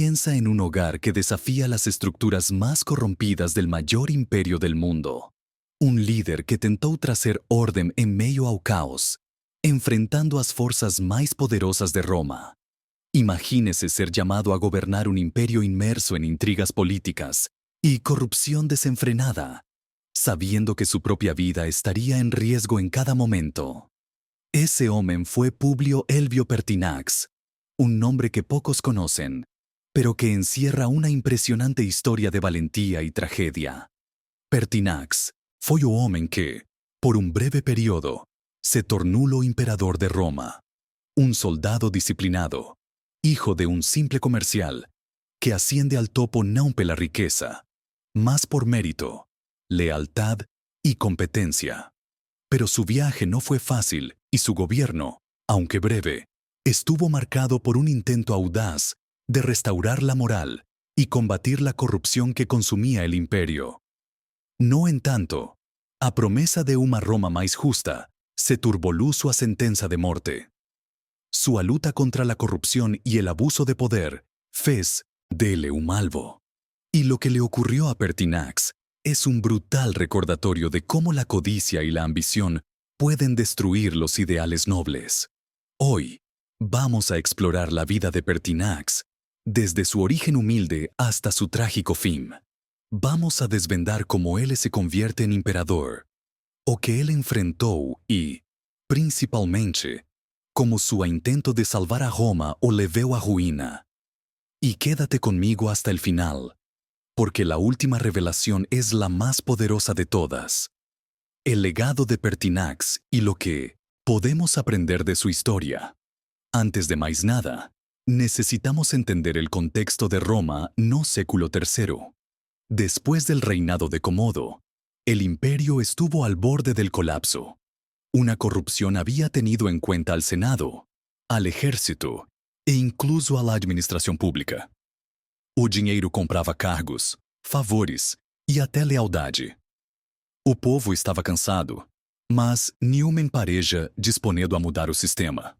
Piensa en un hogar que desafía las estructuras más corrompidas del mayor imperio del mundo. Un líder que tentou trazer orden en medio ao caos, enfrentando as forças mais poderosas de Roma. Imagínese ser llamado a gobernar un imperio inmerso en intrigas políticas y corrupción desenfrenada, sabiendo que su propia vida estaría en riesgo en cada momento. Ese hombre fue Publio Elvio Pertinax, un nombre que pocos conocen, pero que encierra una impresionante historia de valentía y tragedia. Pertinax foi o homem que, por un breve período, se tornou o imperador de Roma. Un soldado disciplinado, hijo de un simple comercial, que asciende al topo no pela riqueza, mas por mérito, lealtad y competencia. Pero su viaje no fue fácil y su gobierno, aunque breve, estuvo marcado por un intento audaz de restaurar la moral y combatir la corrupción que consumía el imperio. No en tanto, a promesa de una Roma más justa, se turbolú su sentencia de muerte. Su luta contra la corrupción y el abuso de poder fez dele un malvo. Y lo que le ocurrió a Pertinax es un brutal recordatorio de cómo la codicia y la ambición pueden destruir los ideales nobles. Hoy, vamos a explorar la vida de Pertinax, desde su origen humilde hasta su trágico fin. Vamos a desvendar cómo él se convierte en emperador, o que él enfrentó y, principalmente, cómo su intento de salvar a Roma o le llevó a ruina. Y quédate conmigo hasta el final, porque la última revelación es la más poderosa de todas. El legado de Pertinax y lo que podemos aprender de su historia. Antes de más nada, necesitamos entender el contexto de Roma no século III. Después del reinado de Comodo, el imperio estuvo al borde del colapso. Una corrupción había tenido en cuenta al Senado, al ejército e incluso a la administración pública. O dinheiro comprava cargos, favores e até lealdade. O povo estava cansado, mas nenhuma empareja disponível a mudar o sistema.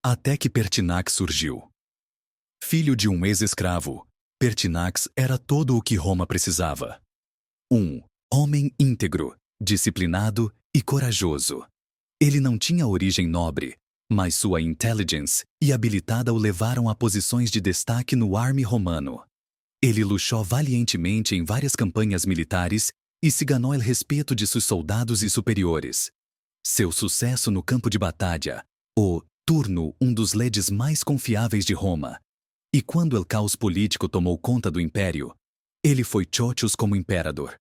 Até que Pertinax surgiu. Filho de um ex-escravo, Pertinax era todo o que Roma precisava. Um homem íntegro, disciplinado e corajoso. Ele não tinha origem nobre, mas sua intelligence e habilidade o levaram a posições de destaque no army romano. Ele lutou valientemente em várias campanhas militares e se ganhou o respeito de seus soldados e superiores. Seu sucesso no campo de batalha o tornou um dos líderes mais confiáveis de Roma. E quando o caos político tomou conta do império, ele foi chochos como imperador.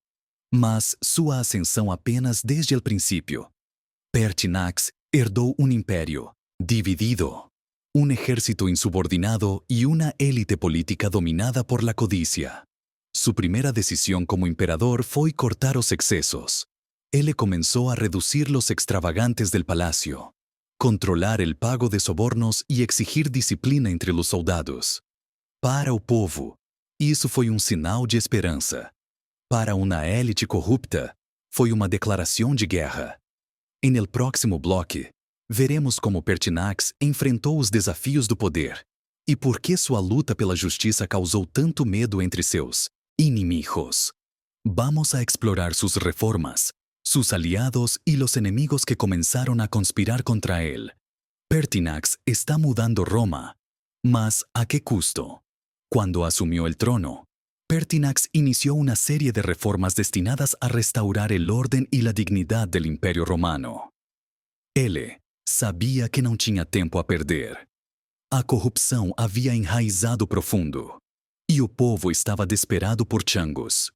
Mas sua ascensão apenas desde o princípio. Pertinax herdou um império dividido, un ejército insubordinado y una élite política dominada por la codicia. Su primera decisión como emperador fue cortar los excesos. Él comenzó a reducir los extravagantes del palacio, controlar el pago de sobornos y exigir disciplina entre los soldados. Para o povo, isso foi um sinal de esperança. Para uma élite corrupta, foi uma declaração de guerra. En el próximo bloque, veremos como Pertinax enfrentou os desafios do poder e por que sua luta pela justiça causou tanto medo entre seus inimigos. Vamos a explorar sus reformas, sus aliados y los enemigos que comenzaron a conspirar contra él. Pertinax está mudando Roma, mas ¿a qué costo? Cuando asumió el trono, Pertinax inició una serie de reformas destinadas a restaurar el orden y la dignidad del Imperio Romano. Ele sabia que não tinha tempo a perder. A corrupção havia enraizado profundo, e o povo estava desesperado por changos.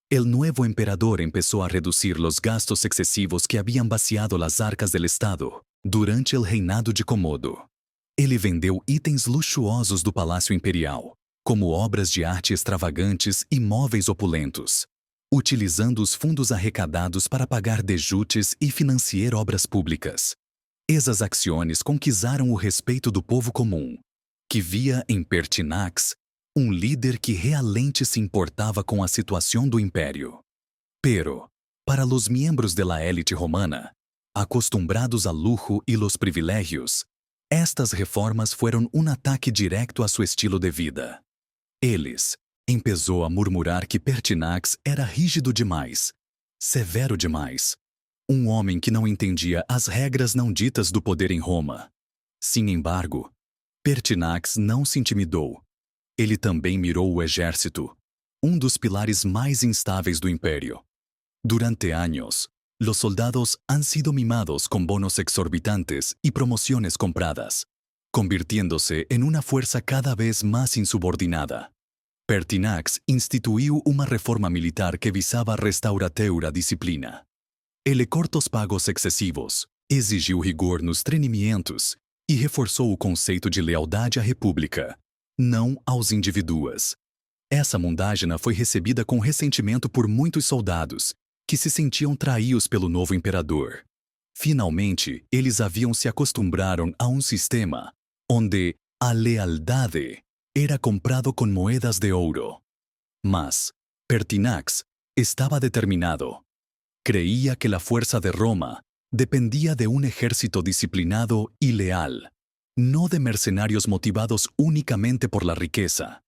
El nuevo emperador empezó a reducir los gastos excesivos que habían vaciado las arcas del Estado durante el reinado de Comodo. Ele vendeu itens luxuosos do Palácio Imperial, como obras de arte extravagantes e móveis opulentos, utilizando os fundos arrecadados para pagar dejutes e financiar obras públicas. Essas ações conquistaram o respeito do povo comum, que via em Pertinax um líder que realmente se importava com a situação do império. Pero, para os membros de la élite romana, acostumbrados al lujo e los privilegios, estas reformas fueron un ataque directo a su estilo de vida. Eles empezou a murmurar que Pertinax era rígido demais, severo demais, um homem que não entendia as regras não ditas do poder em Roma. Sin embargo, Pertinax não se intimidou. Ele também mirou o exército, um dos pilares mais instáveis do império. Durante años, los soldados han sido mimados con bonos exorbitantes y promociones compradas, convirtiéndose en una fuerza cada vez más insubordinada. Pertinax instituiu uma reforma militar que visava restaurar a disciplina. Ele cortou pagos excessivos, exigiu rigor nos treinamentos e reforçou o conceito de lealdade à república, não aos indivíduos. Essa mundágena foi recebida com ressentimento por muitos soldados, que se sentiam traídos pelo novo imperador. Finalmente, eles haviam se acostumbraram a um sistema onde a lealdade era comprado com moedas de ouro. Mas Pertinax estava determinado. Creía que la fuerza de Roma dependía de un ejército disciplinado y leal, no de mercenarios motivados únicamente por la riqueza.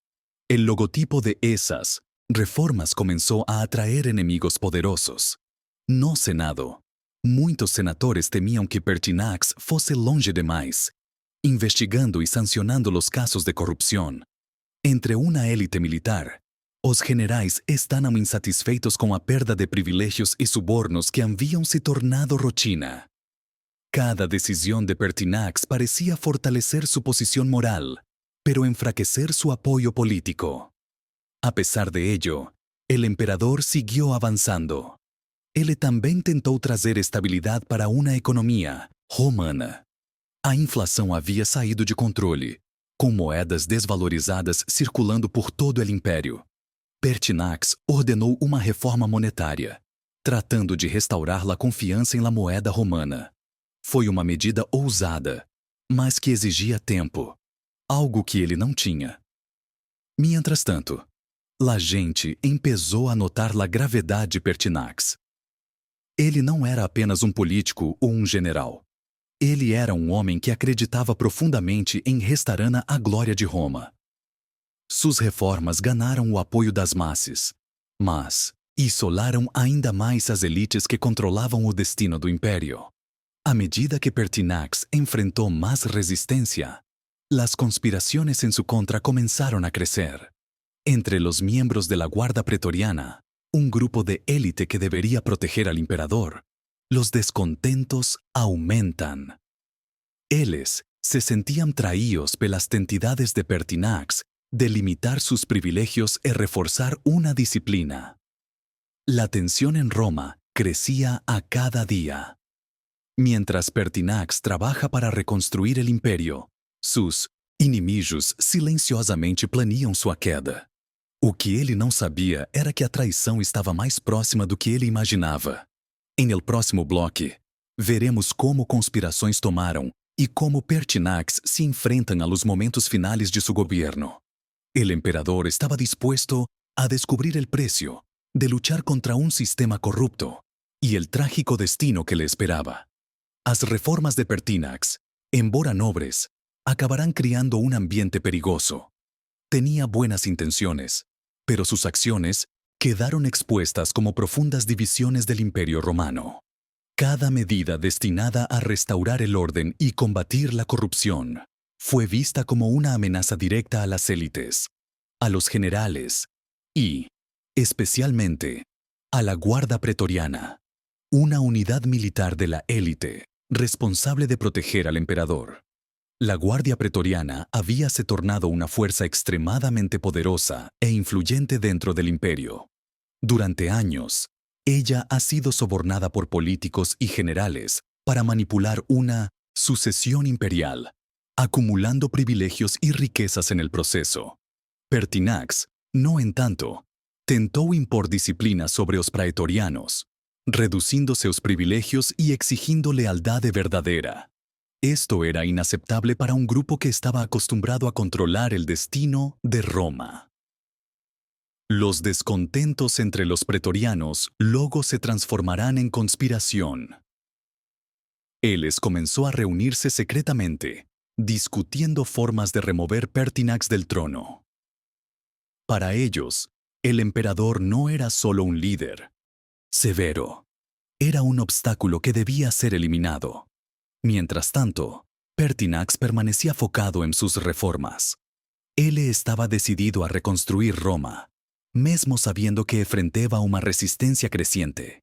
El logotipo de esas reformas comenzó a atraer enemigos poderosos. No Senado. Muitos senadores temían que Pertinax fosse longe demais, investigando y sancionando los casos de corrupción. Entre una élite militar, os generais estavam insatisfeitos com a perda de privilégios e subornos que haviam se tornado rotina. Cada decisão de Pertinax parecia fortalecer sua posição moral, pero enfraquecer su apoyo político. A pesar de ello, el emperador siguió avanzando. Ele também tentou trazer estabilidade para uma economia romana. A inflação havia saído de controle, com moedas desvalorizadas circulando por todo o império. Pertinax ordenou uma reforma monetária, tratando de restaurar a confiança em la moeda romana. Foi uma medida ousada, mas que exigia tempo, algo que ele não tinha. Mientras tanto, la gente empezou a notar la gravidade de Pertinax. Ele não era apenas um político ou um general. Ele era um homem que acreditava profundamente em restaurar a glória de Roma. Suas reformas ganharam o apoio das massas, mas isolaram ainda mais as elites que controlavam o destino do império. À medida que Pertinax enfrentou mais resistência, as conspirações em su contra começaram a crescer. Entre os miembros de la Guardia Pretoriana, um grupo de élite que deveria proteger al imperador, los descontentos aumentan. Eles se sentían traídos pelas tentidades de Pertinax de limitar sus privilegios y reforzar una disciplina. La tensión en Roma crecía a cada día. Mientras Pertinax trabaja para reconstruir el imperio, sus inimigos silenciosamente planeam sua queda. O que ele não sabia era que a traição estava mais próxima do que ele imaginava. Em el próximo bloque, veremos como conspirações tomaram e como Pertinax se enfrentam a los momentos finales de su gobierno. El emperador estaba dispuesto a descubrir el precio de luchar contra un sistema corrupto y el trágico destino que le esperaba. As reformas de Pertinax, embora nobres, acabarán creando un ambiente perigoso. Tenía buenas intenciones, pero sus acciones quedaron expuestas como profundas divisiones del Imperio Romano. Cada medida destinada a restaurar el orden y combatir la corrupción fue vista como una amenaza directa a las élites, a los generales y, especialmente, a la Guardia Pretoriana, una unidad militar de la élite responsable de proteger al emperador. La Guardia Pretoriana había se tornado una fuerza extremadamente poderosa e influyente dentro del imperio. Durante años, ella ha sido sobornada por políticos y generales para manipular una sucesión imperial, acumulando privilegios y riquezas en el proceso. Pertinax, no en tanto, tentou impor disciplina sobre os praetorianos, reducindo seus privilegios y exigindo lealdade verdadera. Esto era inaceptable para un grupo que estaba acostumbrado a controlar el destino de Roma. Los descontentos entre los pretorianos luego se transformarán en conspiración. Eles comenzó a reunirse secretamente, discutiendo formas de remover Pertinax del trono. Para ellos, el emperador no era solo un líder. Severo. Era un obstáculo que debía ser eliminado. Mientras tanto, Pertinax permanecía focado en sus reformas. Él estaba decidido a reconstruir Roma, mesmo sabiendo que enfrentaba una resistencia creciente.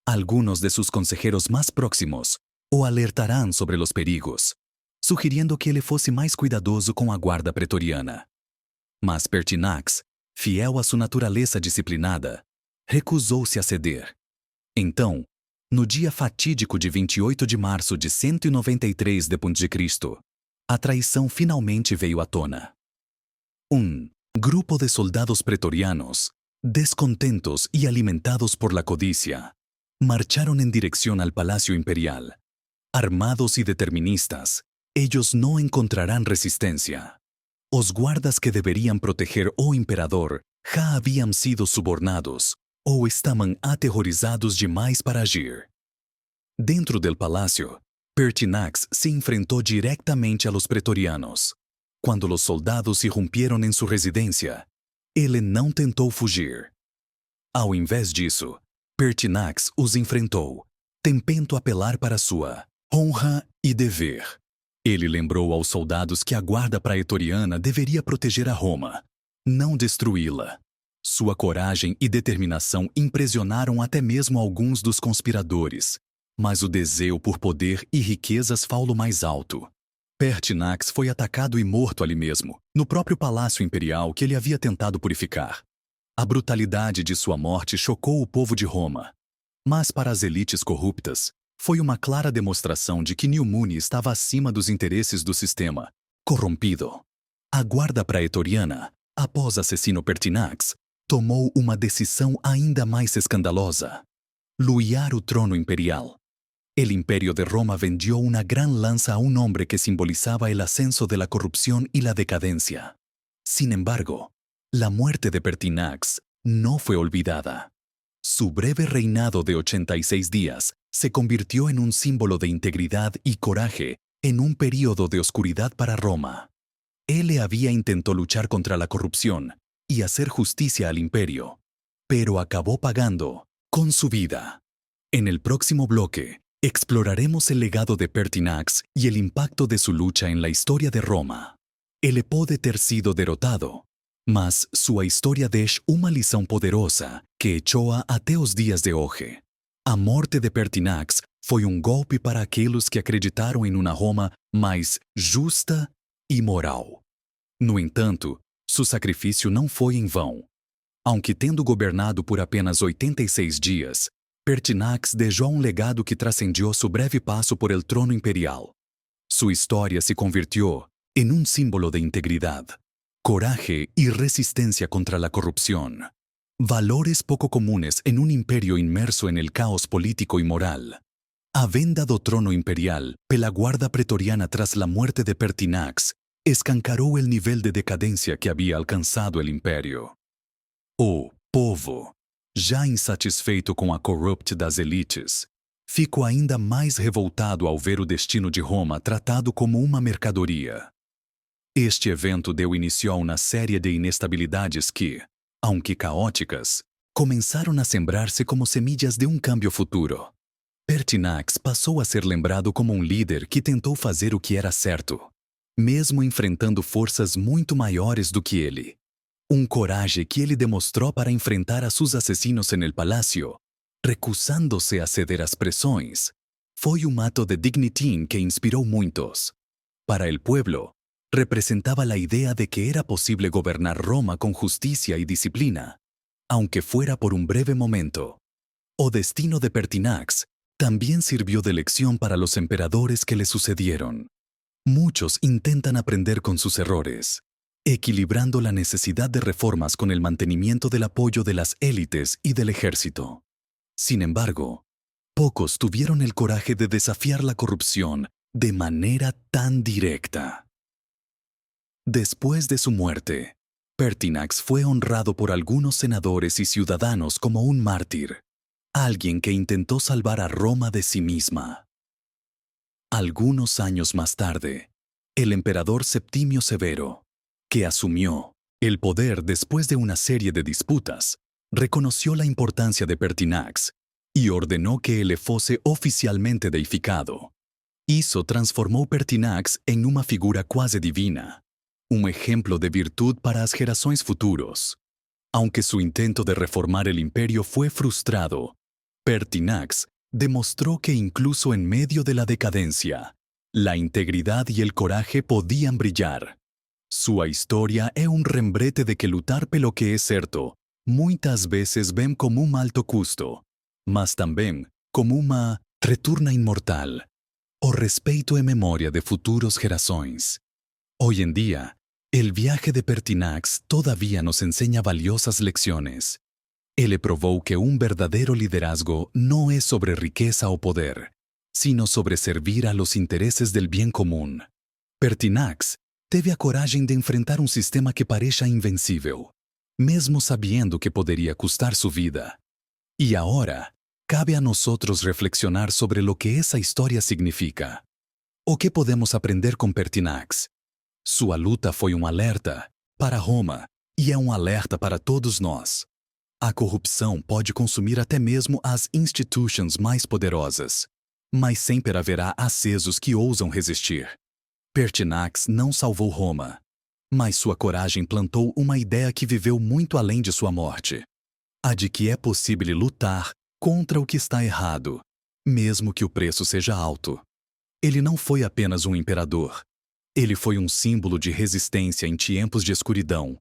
Algunos de sus consejeros más próximos o alertarán sobre los perigos, sugiriendo que ele fosse mais cuidadoso com a guarda pretoriana. Mas Pertinax, fiel a sua natureza disciplinada, recusou-se a ceder. Então, no dia fatídico de 28 de março de 193 d.C., a traição finalmente veio à tona. Um grupo de soldados pretorianos, descontentos y alimentados por la codicia, marcharon en dirección al Palacio Imperial. Armados y deterministas, ellos no encontrarán resistencia. Os guardas que deberían proteger o imperador já habían sido subornados ou estaban aterrorizados demais para agir. Dentro del palacio, Pertinax se enfrentou directamente a los pretorianos. Quando os soldados irrumpieron em sua residência, ele não tentou fugir. Ao invés disso, Pertinax os enfrentou, tentando apelar para sua honra e dever. Ele lembrou aos soldados que a guarda praetoriana deveria proteger a Roma, não destruí-la. Sua coragem e determinação impressionaram até mesmo alguns dos conspiradores, mas o desejo por poder e riquezas falou mais alto. Pertinax foi atacado e morto ali mesmo, no próprio palácio imperial que ele havia tentado purificar. A brutalidade de sua morte chocou o povo de Roma. Mas para as elites corruptas, foi uma clara demonstração de que Nilmune estava acima dos interesses do sistema, corrompido. A guarda praetoriana, após assassino Pertinax, tomou uma decisão ainda mais escandalosa: luiar o trono imperial. El imperio de Roma vendió una gran lanza a un hombre que simbolizaba el ascenso de la corrupción y la decadencia. Sin embargo, la muerte de Pertinax no fue olvidada. Su breve reinado de 86 días se convirtió en un símbolo de integridad y coraje en un período de oscuridad para Roma. Él había intentado luchar contra la corrupción y hacer justicia al imperio, pero acabó pagando con su vida. En el próximo bloque, exploraremos el legado de Pertinax y el impacto de su lucha en la historia de Roma. Ele pode ter sido derrotado, mas sua história deixa uma lição poderosa que echoa até os dias de hoje. A morte de Pertinax foi um golpe para aqueles que acreditaram em uma Roma mais justa e moral. No entanto, seu sacrifício não foi em vão. Aunque tendo governado por apenas 86 dias, Pertinax deixou um legado que trascendió su breve paso por el trono imperial. Su historia se convirtió en un símbolo de integridad, coraje y resistencia contra la corrupción. Valores poco comunes en un imperio inmerso en el caos político y moral. A venda do trono imperial pela guarda pretoriana tras la muerte de Pertinax escancarou el nivel de decadencia que había alcanzado el imperio. O povo, já insatisfeito com a corrupção das elites, ficou ainda mais revoltado ao ver o destino de Roma tratado como uma mercadoria. Este evento deu início a uma série de inestabilidades que, aunque caóticas, começaram a sembrar-se como semillas de um cambio futuro. Pertinax passou a ser lembrado como um líder que tentou fazer o que era certo, mesmo enfrentando forças muito maiores do que ele. Coragem que ele demonstrou para enfrentar a seus assassinos en el palacio, recusándose a ceder às pressões, foi ato de dignidad que inspirou muitos. Para el pueblo, representaba la idea de que era posible gobernar Roma con justicia y disciplina, aunque fuera por un breve momento. O destino de Pertinax también sirvió de lección para los emperadores que le sucedieron. Muchos intentan aprender con sus errores, equilibrando la necesidad de reformas con el mantenimiento del apoyo de las élites y del ejército. Sin embargo, pocos tuvieron el coraje de desafiar la corrupción de manera tan directa. Después de su muerte, Pertinax fue honrado por algunos senadores y ciudadanos como un mártir, alguien que intentó salvar a Roma de sí misma. Algunos años más tarde, el emperador Septimio Severo, que asumió El poder, después de una serie de disputas, reconoció la importancia de Pertinax y ordenó que ele fosse oficialmente deificado. Isso transformou Pertinax em uma figura quase divina, um exemplo de virtude para as gerações futuros. Aunque su intento de reformar el imperio fue frustrado, Pertinax demostró que incluso en medio de la decadencia, la integridad y el coraje podían brillar. Sua história é um rembrete de que lutar pelo que é certo muitas vezes vem como um alto custo, mas também como uma retorna imortal, o respeito e memória de futuros gerações. Hoy en día, el viaje de Pertinax todavía nos enseña valiosas lecciones. Ele provou que un verdadero liderazgo no es sobre riqueza o poder, sino sobre servir a los intereses del bien común. Pertinax teve a coragem de enfrentar um sistema que parecia invencível, mesmo sabendo que poderia custar su vida. Y ahora, cabe a nosotros reflexionar sobre lo que esa historia significa. O que podemos aprender com Pertinax? Sua luta foi um alerta para Roma e é um alerta para todos nós. A corrupção pode consumir até mesmo as instituições mais poderosas, mas sempre haverá acesos que ousam resistir. Pertinax não salvou Roma, mas sua coragem plantou uma ideia que viveu muito além de sua morte. A de que é possível lutar contra o que está errado, mesmo que o preço seja alto. Ele não foi apenas um imperador. Ele foi um símbolo de resistência em tempos de escuridão.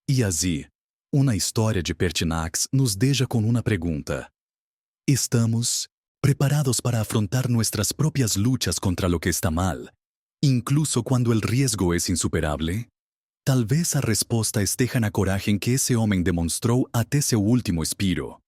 E assim, uma história de Pertinax nos deixa com uma pergunta. ¿Estamos preparados para afrontar nuestras propias luchas contra lo que está mal, incluso quando el riesgo es insuperable? Talvez a resposta esteja na coragem que esse homem demonstrou até seu último expiro.